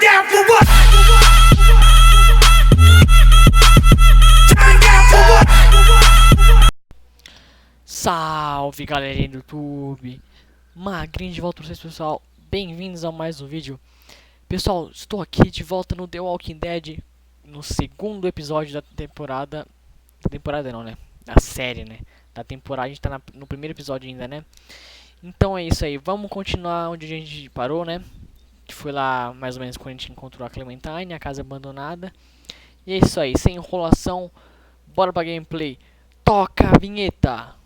down for what? Salve galerinha do YouTube, Magrin de volta pra vocês, pessoal. Bem-vindos a mais um vídeo. Pessoal, estou aqui de volta no The Walking Dead, no segundo episódio da temporada. Temporada não, né? Da série, né? Da temporada, a gente tá no primeiro episódio ainda, né? Então é isso aí, vamos continuar onde a gente parou, né? Que foi lá mais ou menos quando a gente encontrou a Clementine, a casa abandonada. E é isso aí, sem enrolação, bora pra gameplay. Toca a vinheta!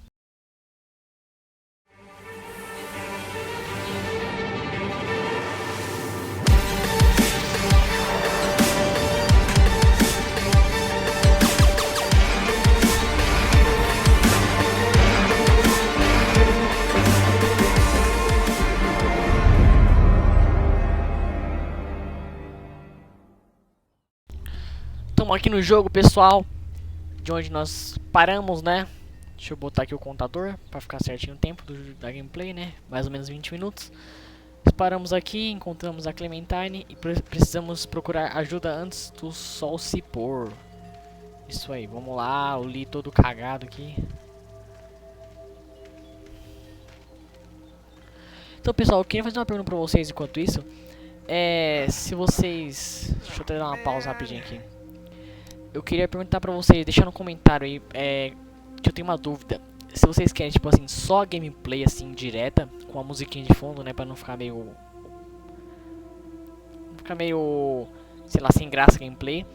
Estamos aqui no jogo, pessoal, de onde nós paramos, né? Deixa eu botar aqui o contador para ficar certinho o tempo da gameplay, né? Mais ou menos 20 minutos. Paramos aqui, encontramos a Clementine e precisamos procurar ajuda antes do sol se pôr. Isso aí, vamos lá, o Lee todo cagado aqui. Então, pessoal, eu queria fazer uma pergunta para vocês enquanto isso. Se vocês... Deixa eu até dar uma pausa rapidinho aqui. Eu queria perguntar pra vocês, deixar no comentário aí, que eu tenho uma dúvida. Se vocês querem, tipo assim, só gameplay assim, direta, com a musiquinha de fundo, né, pra não ficar meio... sei lá, sem graça gameplay.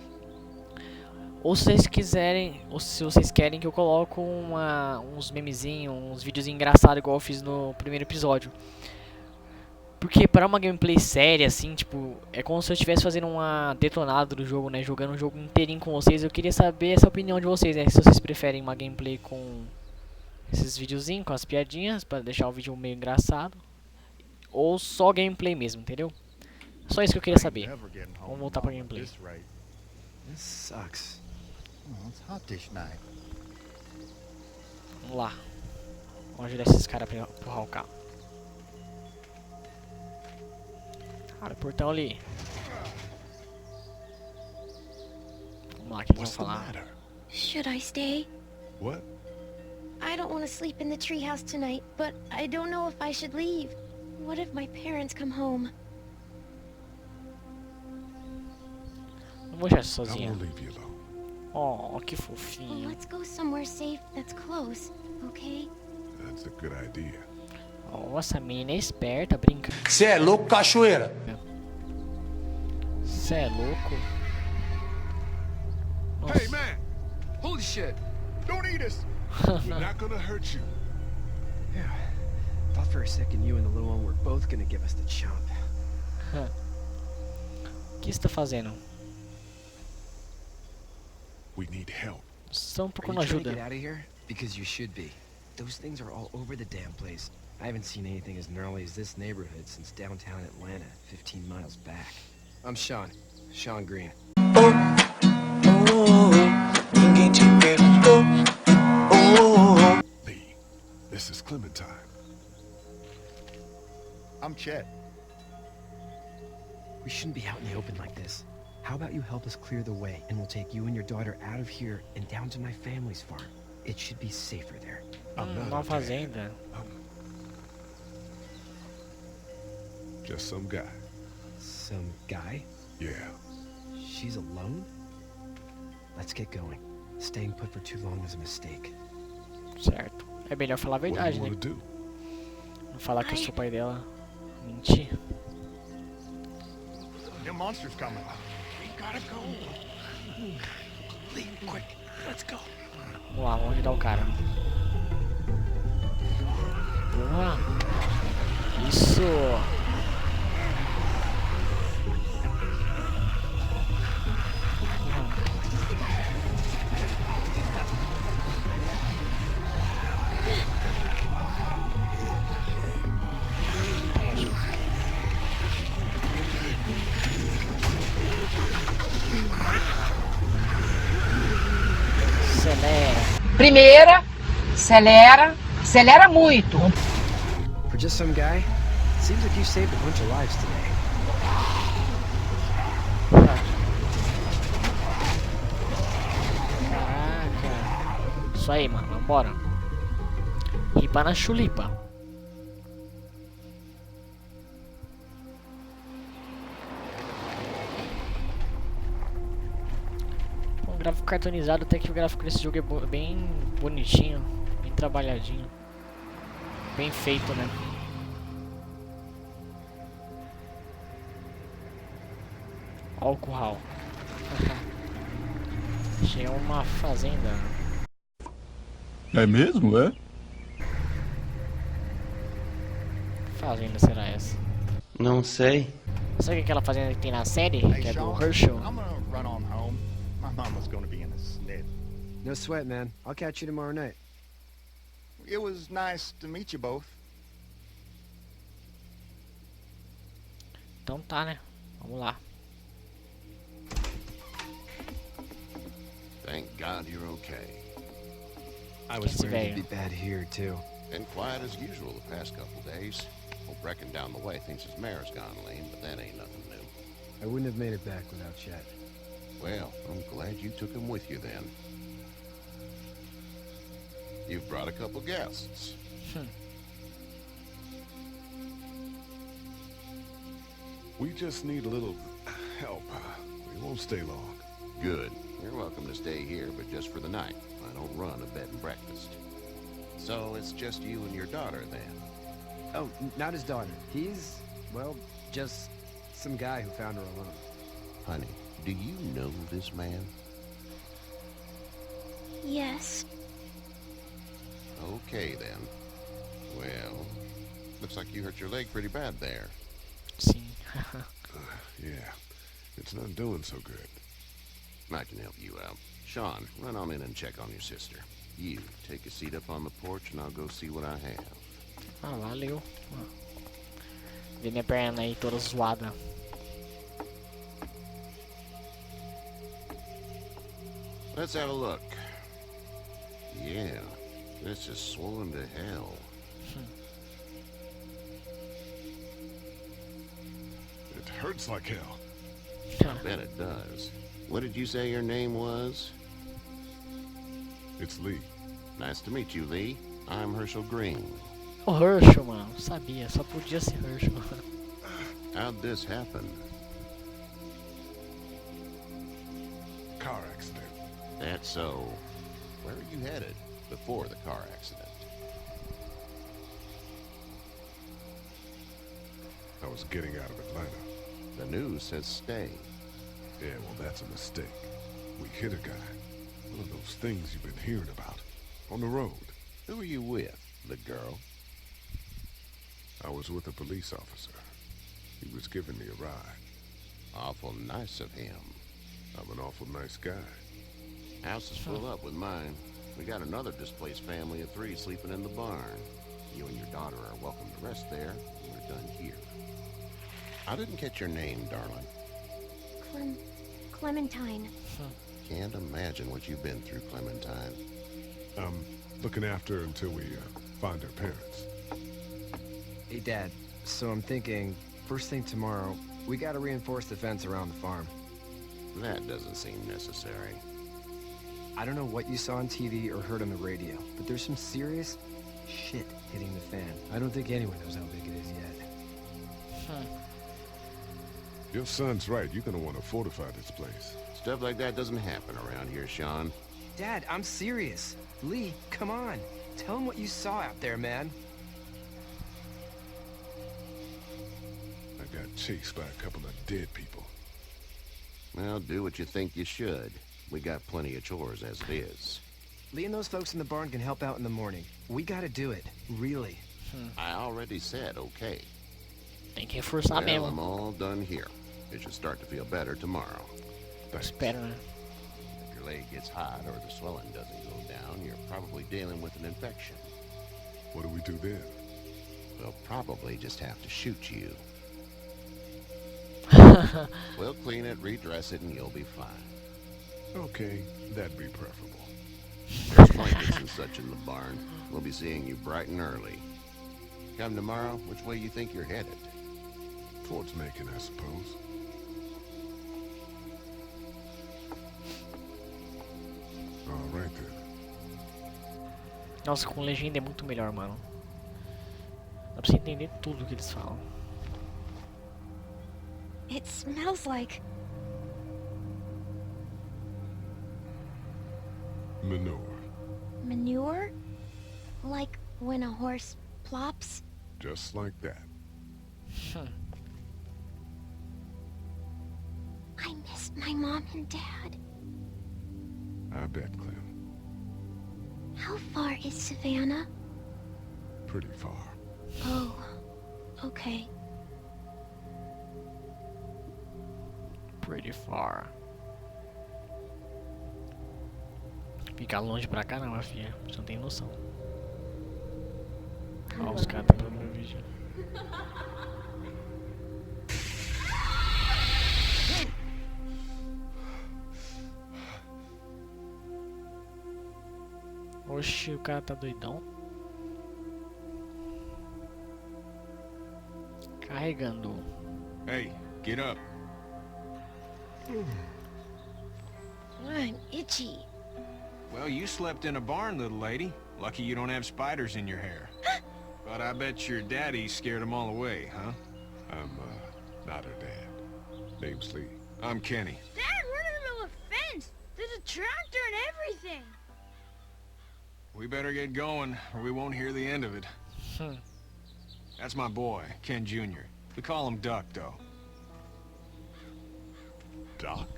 Ou se vocês quiserem, ou se vocês querem que eu coloque uns memezinhos, uns vídeos engraçados, igual eu fiz no primeiro episódio. Porque para uma gameplay séria, assim, tipo, é como se eu estivesse fazendo uma detonada do jogo, né? Jogando um jogo inteirinho com vocês. Eu queria saber essa opinião de vocês, né? Se vocês preferem uma gameplay com esses videozinhos, com as piadinhas, para deixar o vídeo meio engraçado. Ou só gameplay mesmo, entendeu? Só isso que eu queria saber. Vamos voltar pra gameplay. Vamos lá. Vamos ajudar esses caras pra empurrar o carro. Abre o portão ali. Vamos lá, o que eles vão falar? Should I stay? What? I don't want to sleep in the treehouse tonight, but I don't know if I should leave. What if my parents come home? Não vou deixar você I sozinha. won't leave you alone. Oh, que Well, fofinho. let's go somewhere safe that's close, okay? That's a good idea. Nossa, a menina é esperta, brinca. Cê é louco, cachoeira? Cê é louco? Nossa. Hey man! Holy shit! Don't eat us! We're not gonna hurt you. Yeah. Thought for a second you and the little one were both gonna give us the chomp. O que você tá fazendo? We need help. Estão Are you procurando trying to ajuda. get out of here? Because you should be. Those things are all over the damn place. I haven't seen anything as gnarly as this neighborhood since downtown Atlanta, 15 miles back. I'm Sean Green. Lee, this is Clementine. I'm Chet. We shouldn't be out in the open like this. How about you help us clear the way, and we'll take you and your daughter out of here and down to my family's farm. It should be safer there. I'm not Uma a dad. fazenda. Just some guy. Some guy? Yeah. She's alone? Let's get going. Staying put for too long was a mistake. Certo. É melhor falar a What do verdade, you né? want to do? Não falar que eu sou pai dela. Mentir. The monster's coming. We gotta go. Lee, quick, let's go. Vamos lá, vamos ajudar o cara. Boa. Isso. Primeira, acelera muito. For just some guy, seems like you saved a bunch of lives today. Isso aí, mano. Vambora. Ripa na chulipa. Um gráfico cartonizado, até que o gráfico desse jogo é bem bonitinho. Bem trabalhadinho. Bem feito, né? Ó o curral. Chega uma fazenda. É mesmo, é? Fazenda será essa? Não sei. Sabe aquela fazenda que tem na série? Hey, Que é do Sean, Herschel? I'm gonna run on home. My mom was gonna be in a snit. No sweat, man. I'll catch you tomorrow night. It was nice to meet you both. Então tá, né? Vamos lá. Thank God you're okay. I was Esse worried it'd velho. be bad here, too. Been quiet as usual the past couple days. Old Brecken down the way thinks his mare's gone lame, but that ain't nothing new. I wouldn't have made it back without Chet. Well, I'm glad you took him with you then. You've brought a couple guests. We just need a little help. We won't stay long. Good. You're welcome to stay here, but just for the night. I don't run a bed and breakfast. So it's just you and your daughter then? Oh, not his daughter. He's, well, just some guy who found her alone. Honey, do you know this man? Yes. Okay then. Well, looks like you hurt your leg pretty bad there. Sim. Yeah, it's not doing so good. I can help you out. Sean, run on in and check on your sister. You, take a seat up on the porch and I'll go see what I have. Ah, valeu. Vê minha perna aí toda zoada. Let's have a look. Yeah, this is swollen to hell. It hurts like hell. I bet it does. What did you say your name was? It's Lee. Nice to meet you, Lee. I'm Herschel Green. O Herschel, mano. Não sabia. Só podia ser Herschel. How'd this happen? Car accident. That's so. Where are you headed before the car accident? I was getting out of Atlanta. The news says stay. Yeah, well, that's a mistake. We hit a guy. One of those things you've been hearing about. On the road. Who are you with? The girl? I was with a police officer. He was giving me a ride. Awful nice of him. I'm an awful nice guy. House is full up with mine. We got another displaced family of 3 sleeping in the barn. You and your daughter are welcome to rest there. We're done here. I didn't catch your name, darling. Clementine. Can't imagine what you've been through, Clementine. I'm looking after her until we find her parents. Hey, Dad. So I'm thinking, first thing tomorrow, we gotta reinforce the fence around the farm. That doesn't seem necessary. I don't know what you saw on TV or heard on the radio, but there's some serious shit hitting the fan. I don't think anyone knows how big it is yet. Your son's right. You're gonna want to fortify this place. Stuff like that doesn't happen around here, Sean. Dad, I'm serious. Lee, come on. Tell him what you saw out there, man. I got chased by a couple of dead people. Well, do what you think you should. We got plenty of chores as it is. Lee and those folks in the barn can help out in the morning. We gotta do it. Really. I already said okay. Tem que reforçar Well, I'm mesmo. all done here. It should start to feel better tomorrow. Thanks. Espero, né? If your leg gets hot or the swelling doesn't go down, you're probably dealing with an infection. What do we do then? We'll probably just have to shoot you. We'll clean it, redress it, and you'll be fine. Okay, that'd be preferable. There's blankets and such in the barn. We'll be seeing you bright and early. Come tomorrow, which way you think you're headed? Towards Macon, I suppose. All right then. Nossa, com legenda é muito melhor, mano. Dá pra você entender tudo que eles falam. It smells like... Manure. manure? Like when a horse plops? Just like that. I miss my mom and dad. I bet, Clem. How far is Savannah? Pretty far. Oh, okay. Pretty far. Ficar longe pra caramba, filha. Você não tem noção. Ó, os caras estão no vídeo. Oxi, o cara tá doidão. Carregando. Hey, get up. I'm itchy. Well, you slept in a barn, little lady. Lucky you don't have spiders in your hair. But I bet your daddy scared them all away, huh? I'm, not her dad. Name's Lee. I'm Kenny. Dad, we're in the middle of a fence. There's a tractor and everything. We better get going, or we won't hear the end of it. That's my boy, Ken Jr. We call him Duck, though. Doc?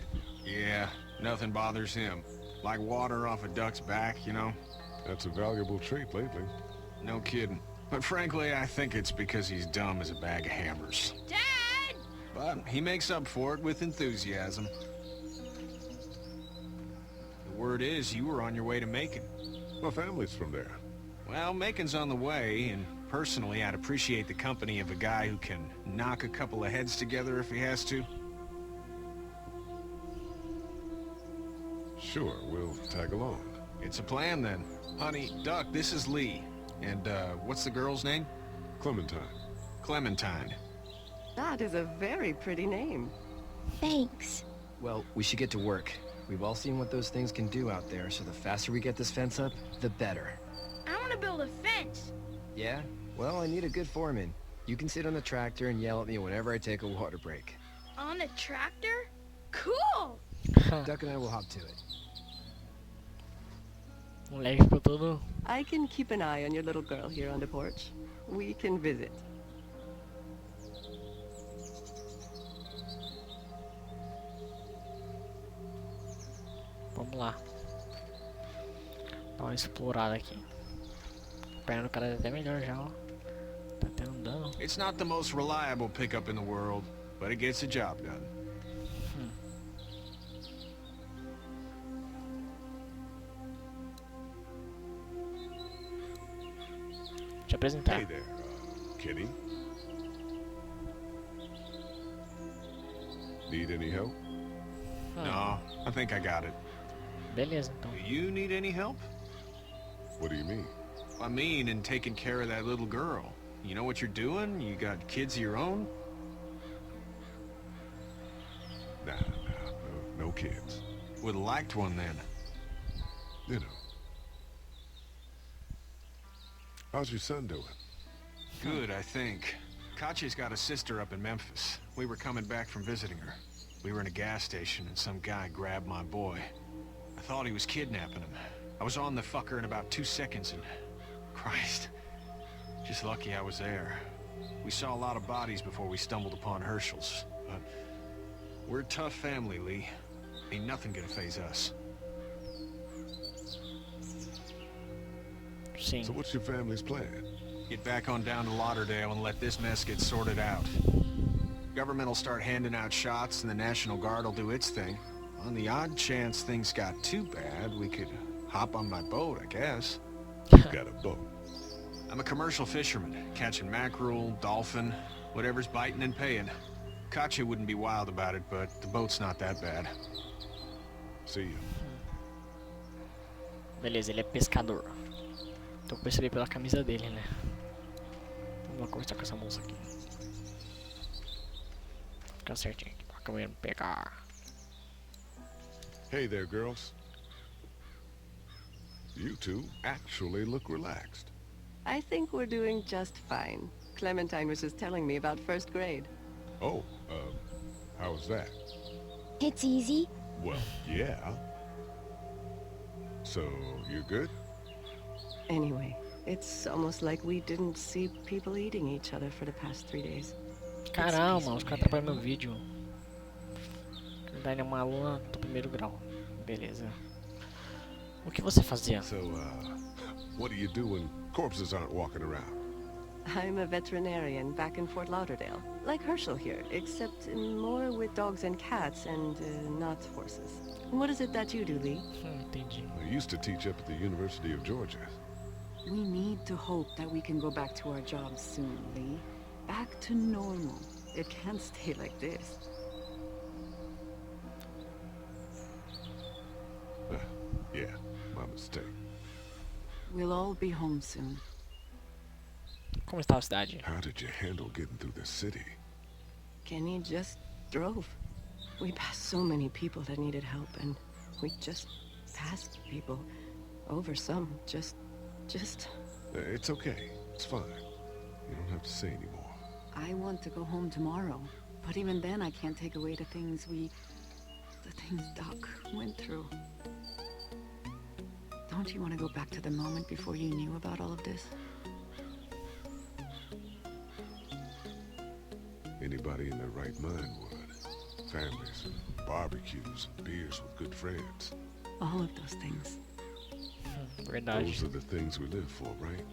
Yeah, nothing bothers him. Like water off a duck's back, you know? That's a valuable trait lately. No kidding. But frankly, I think it's because he's dumb as a bag of hammers. Dad! But he makes up for it with enthusiasm. The word is you were on your way to Macon. My family's from there. Well, Macon's on the way, and personally, I'd appreciate the company of a guy who can knock a couple of heads together if he has to. Sure, we'll tag along. It's a plan, then. Honey, Duck, this is Lee. And, what's the girl's name? Clementine. Clementine. That is a very pretty name. Thanks. Well, we should get to work. We've all seen what those things can do out there, so the faster we get this fence up, the better. I want to build a fence. Yeah? Well, I need a good foreman. You can sit on the tractor and yell at me whenever I take a water break. On a tractor? Cool! Duck and I will hop to it. Moleque ficou todo. I can keep an eye on your little girl here on the porch. We can visit. Vamos lá. Dá uma explorada aqui. A perna do cara é até melhor já, ó. Tá até andando. It's not the most reliable pickup in the world, but it gets the job done. Te apresentar. Hey there, Kenny. Need any help? No, I think I got it. Beleza, então. Do you need any help? What do you mean? I mean, in taking care of that little girl. You know what you're doing? You got kids of your own? Nah, no kids. Would've liked one then. You know. How's your son doing? Good, I think. Katya's got a sister up in Memphis. We were coming back from visiting her. We were in a gas station and some guy grabbed my boy. I thought he was kidnapping him. I was on the fucker in about 2 seconds and... Christ. Just lucky I was there. We saw a lot of bodies before we stumbled upon Herschel's. But we're a tough family, Lee. Ain't nothing gonna faze us. Sim. So what's your family's plan? Get back on down to Lauderdale and let this mess get sorted out. Government will start handing out shots and the National Guard will do its thing. On the odd chance things got too bad, we could hop on my boat, I guess. You got a boat. I'm a commercial fisherman, catching mackerel, dolphin, whatever's biting and paying. Katya wouldn't be wild about it, but the boat's not that bad. See you. Beleza, ele é pescador. Então eu percebi pela camisa dele, né? Vamos lá conversar com essa moça aqui. Ficar certinho aqui pra câmera não pegar. Hey there, girls. You two actually look relaxed. I think we're doing just fine. Clementine was just telling me about first grade. Oh, how was that? It's easy. Well, yeah. So, you good? Anyway, it's almost like we didn't see people eating each other for the past 3 days. Caramba, os caras atrapalham meu vídeo. Na verdade é uma aluna do primeiro grau. Beleza. O que você fazia? So, what do you do when corpses aren't walking around? I'm a veterinarian back in Fort Lauderdale, like Herschel here, except more with dogs and cats and not horses. What is it that you do, Lee? Entendi. I used to teach up at the University of Georgia. We need to hope that we can go back to our jobs soon, Lee. Back to normal. It can't stay like this. Yeah, my mistake. We'll all be home soon. Como estava a cidade? How did you handle getting through the city? Kenny just drove. We passed so many people that needed help, and we just passed people. Over some, just... It's okay. It's fine. You don't have to say anymore. I want to go home tomorrow, but even then I can't take away the things Doc went through. Don't you want to go back to the moment before you knew about all of this? Anybody in their right mind would. Families, barbecues, beers with good friends. All of those things. Verdade. Those are the things we live for, right?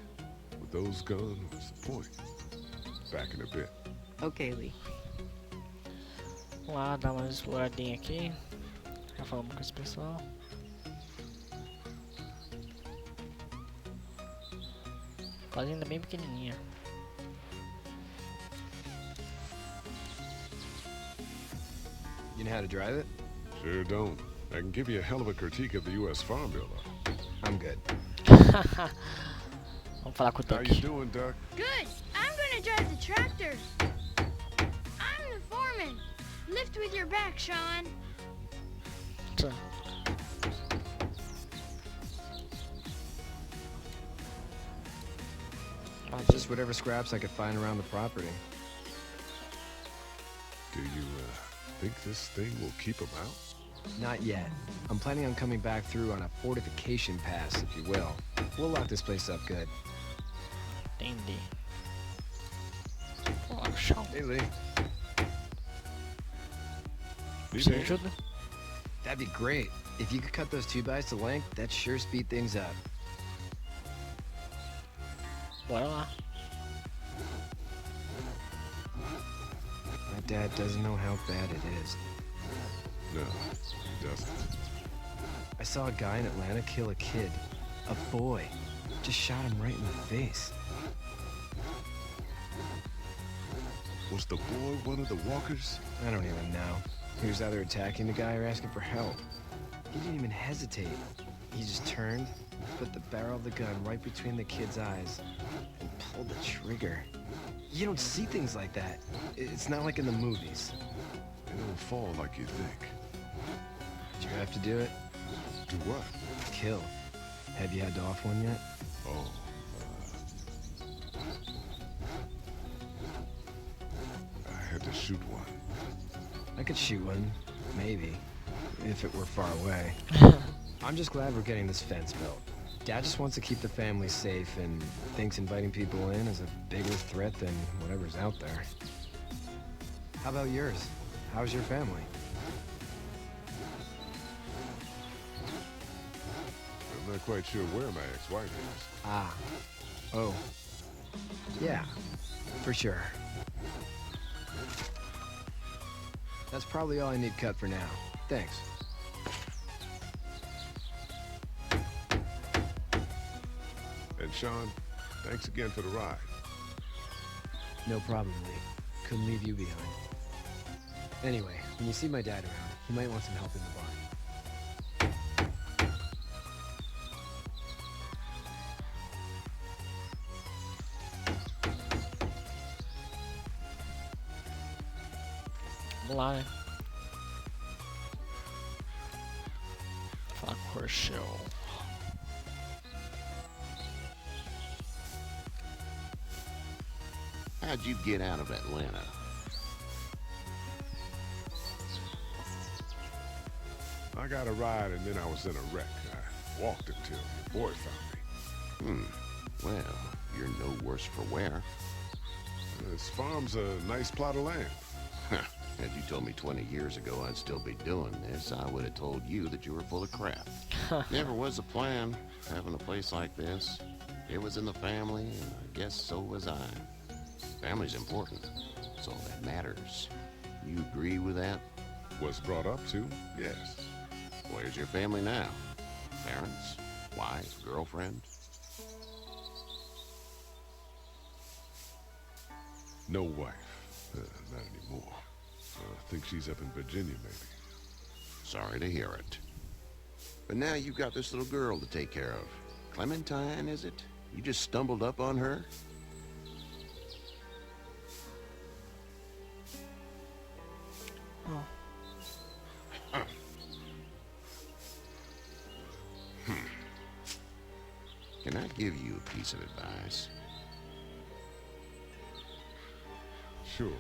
With those gone, what's the point? Back in a bit. Okay, Lee. Vamos lá, dar uma exploradinha aqui. Já falamos com esse pessoal. Fazenda bem pequenininha. You know how to drive it? Sure don't. I can give you a hell of a critique of the U.S. Farm Bill, though. I'm good. Vamos falar com o How Duck. you doing, Duck? Good. I'm gonna drive the tractor. I'm the foreman. Lift with your back, Sean. Just whatever scraps I could find around the property. Do you, think this thing will keep them out? Not yet. I'm planning on coming back through on a fortification pass, if you will. We'll lock this place up good. Entendi. Vamos lá com o chão. Hey, Lee. Need Você a hand? ajuda? That'd be great. If you could cut those 2 bys to length, that'd sure speed things up. Bora lá. My dad doesn't know how bad it is. No, it doesn't. I saw a guy in Atlanta kill a kid. A boy. Just shot him right in the face. Was the boy one of the walkers? I don't even know. He was either attacking the guy or asking for help. He didn't even hesitate. He just turned, put the barrel of the gun right between the kid's eyes, and pulled the trigger. You don't see things like that. It's not like in the movies. They don't fall like you think. Did you have to do it? Do what? Kill. Have you had to off one yet? Oh, I had to shoot one. I could shoot one, maybe, if it were far away. I'm just glad we're getting this fence built. Dad just wants to keep the family safe and thinks inviting people in is a bigger threat than whatever's out there. How about yours? How's your family? I'm not quite sure where my ex-wife is. Ah. Oh. Yeah, for sure. That's probably all I need cut for now. Thanks. And Sean, thanks again for the ride. No problem, Lee. Couldn't leave you behind. Anyway, when you see my dad around, he might want some help in the barn. Vamos lá, né? Falar com o Herschel. How'd you get out of Atlanta? I got a ride and then I was in a wreck. I walked until your boy found me. Well, you're no worse for wear. This farm's a nice plot of land. Had you told me 20 years ago I'd still be doing this, I would have told you that you were full of crap. Never was a plan, having a place like this. It was in the family, and I guess so was I. Family's important. It's all that matters. You agree with that? Was brought up to, yes. Where's your family now? Parents? Wife? Girlfriend? No wife. Not anymore. I think she's up in Virginia, maybe. Sorry to hear it. But now you've got this little girl to take care of. Clementine, is it? You just stumbled up on her? Oh. Can I give you a piece of advice? Sure.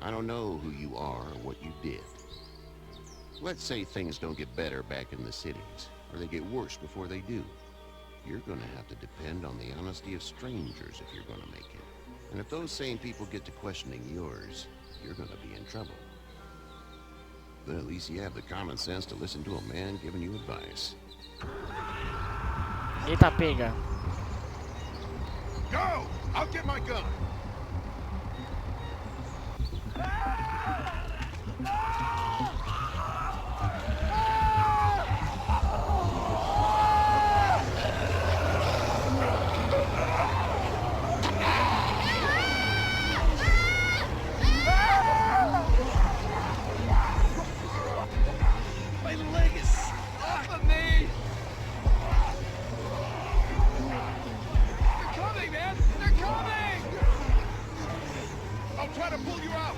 I don't know who you are or what you did. Let's say things don't get better back in the cities, or they get worse before they do. You're gonna have to depend on the honesty of strangers if you're gonna make it. And if those same people get to questioning yours, you're gonna be in trouble. But at least you have the common sense to listen to a man giving you advice. Eita, pega. Go! I'll get my gun! My leg is off of me! They're coming, man! They're coming! I'll try to pull you out!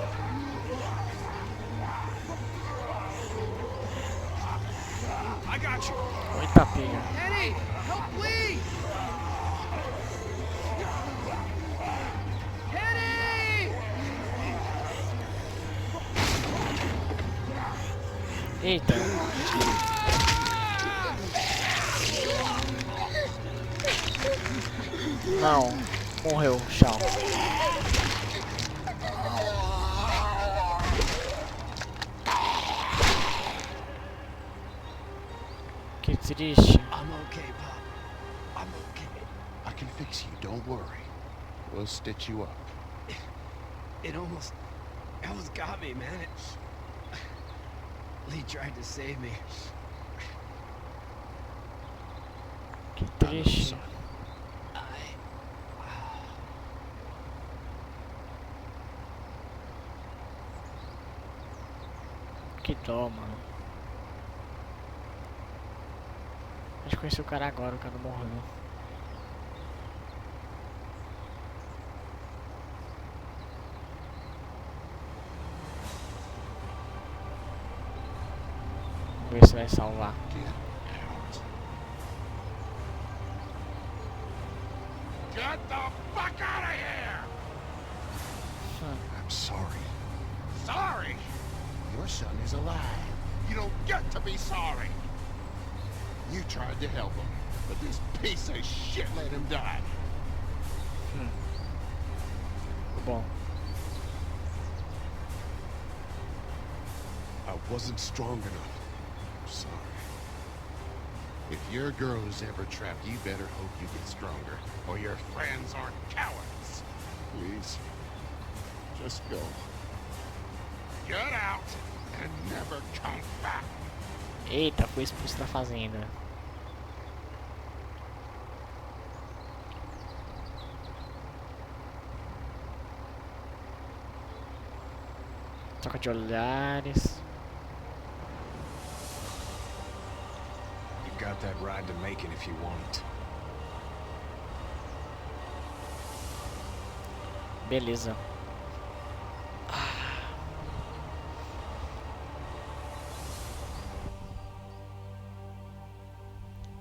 I got you. Eita, pega. Eddie! Help, please! Eddie! Eita. Não. Morreu. Tchau. Que triste. I'm okay, Pop. I'm okay. I can fix you, don't worry. We'll stitch you up. It almost got me, man. Lee tried to save me. Que triste. Que dó, mano. Acho que conheci o cara agora, o cara morreu. Vamos ver se vai salvar. Get the fuck out of here! I'm sorry. Sorry? Your son is alive. You don't get to be sorry! You tried to help him, but this piece of shit let him die. Bom. I wasn't strong enough. I'm sorry. If your girl is ever trapped, you better hope you get stronger, or your friends aren't cowards. Please. Just go. Get out and never come back. Eita, foi expulso da fazenda. Troca de olhares. You've got that ride to Macon if you want it. Beleza.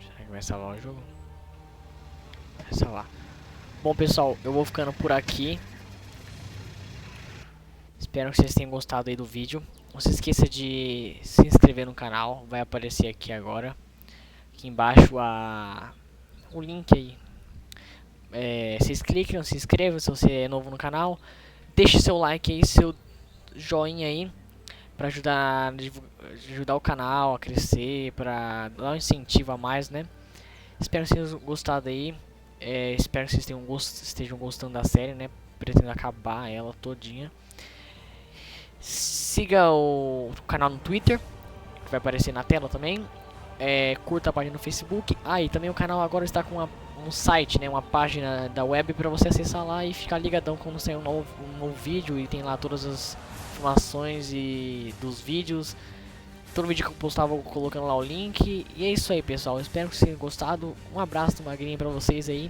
Será que vai salvar o jogo? Vai salvar. Bom, pessoal, eu vou ficando por aqui. Espero que vocês tenham gostado aí do vídeo. Não se esqueça de se inscrever no canal, vai aparecer aqui agora. Aqui embaixo o link aí. Vocês clicam, se inscrevam se você é novo no canal. Deixe seu like aí, seu joinha aí, para ajudar o canal a crescer, para dar um incentivo a mais, né? Espero que vocês tenham gostado aí. Espero que vocês estejam gostando da série, né? Pretendo acabar ela todinha. Siga o canal no Twitter, que vai aparecer na tela também. Curta a página no Facebook. E também o canal agora está com um site, né? Uma página da web para você acessar lá e ficar ligadão quando sair um novo vídeo. E tem lá todas as informações dos vídeos. Todo vídeo que eu postava eu vou colocando lá o link. E é isso aí, pessoal. Espero que vocês tenham gostado. Um abraço do Magrin pra vocês aí.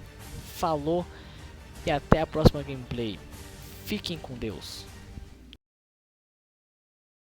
Falou. E até a próxima gameplay. Fiquem com Deus.